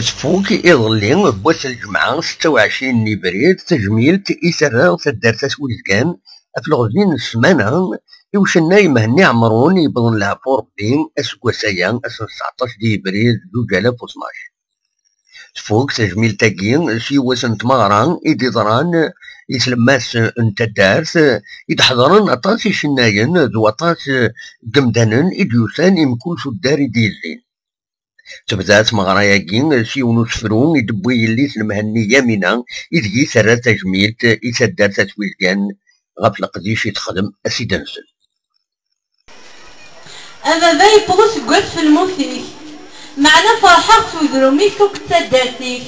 أسفوك إظلي بواس الجمعة 26 إبريل تجميل إسرا تدارت ولدكان في الغزين السمانة يوشنا يمهني عمرون يبضن العفور بين أسكواسايا 19 إبريل 2012. سفوك تجميل تاكين سي وسن تماران إدي ضران يسلماس انت دارس يتحضرن أطاس يشناين ذو أطاس قمدانن إديوسان يمكن سداري ديزين تبدات مغراياكين سي ونسفرون يدبوي اللي المهني يامنا يدي سرا تجميل يسدار تسويلكان غف القديش يتخدم أسيدنسل أما باي بغوس قوات في الموثيك معنا فرحة في درومي كوك تدارتيك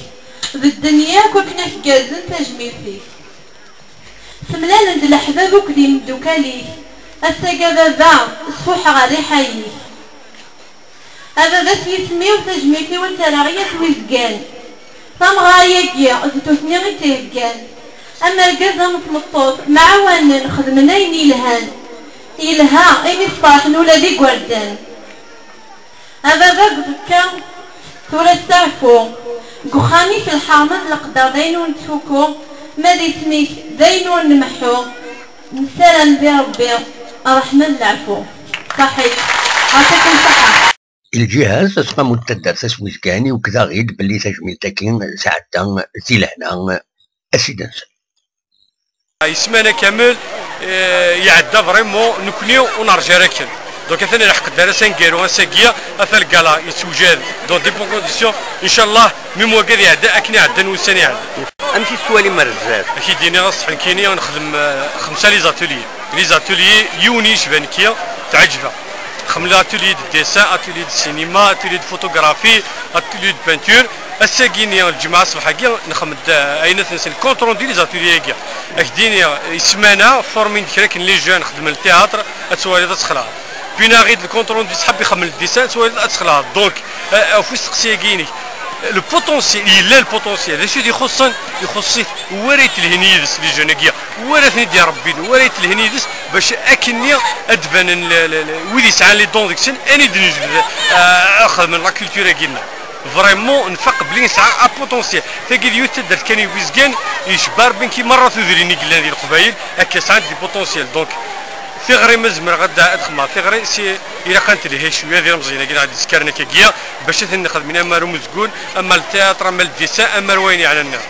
بالدنيا كوكنا كازن تجميل فيك سملان عند الأحباب وكدي مدوكاليك الساقا بابا سفوح غادي حييك هذا بس يسميو تجميلتي وانت راغية ويزقان فمغاياكيا زيتوثني غي تيهقان اما القزا مطمطوط مع وان نخدمنا يلهان يلها ايني صباحن ولا دي قردان هذا باك ذكا ثورة تعفو قخامي في الحامة القدر داينو نتفوكو ما دي سميك داينو نمحو نسالم بربي الرحمن العفو صحيح عطيكم صحة. الجهاز تقام التدار تسويسكاني وكذا غيد باللي تجميل تاكين ساعتان زيلهنا أسيدنسل يسمانا كامل يعدى فريمون نكنيو ونرجع راكن دونك ثاني راح قدر سنكيرو ساكيا اثر كالا يتوجد دون دي بون كونديسيون ان شاء الله ميم وكاد يعدى اكني عدى نوساني عدى امشي السوالي مرزات اكيد ديني غصح كيني ونخدم 5 لي زاتوليي يوني شبانكيا تعجبها خمل اتولي دو ديسان اتولي دو سينما اتولي دو فوتوغرافي اتولي دو بانتور الساكيني الجمعه الصباحيه نخمد اينات نسن كونتروندي لي زاتوليي كاع اكديني سمانه فورمين كراك لي جون خدم التياتر اتسوالي تسخلا بينا غيد الكونتروندي صحاب يخمل الديسان تسوالي تسخلا دونك في سقسيكيني لو بوتونسيال الا البوتونسيال هادشي اللي يخص وريت الهنيدس لي جونكيا ورثني ديال ربي وريت الهنيدس باش اكني ادبان ويلي سعان لي دون ديكسن اني دنج اخذ من لا كولتور كينا فريمون نفق بلي نسعى ا بوتونسيال تاكي يوت درت كان يبيزكان يشبار بين كي مره تدريني كلا ديال القبايل هكا سعاد دي بوتونسيال دونك ثغري مزمر غدا ادخما ثغري سي الى كانت ليه شويه ديال مزيانه كي غادي تسكرنا كيا باش نخدم اما رمز كون اما التياتر اما الديسان اما رويني على النار.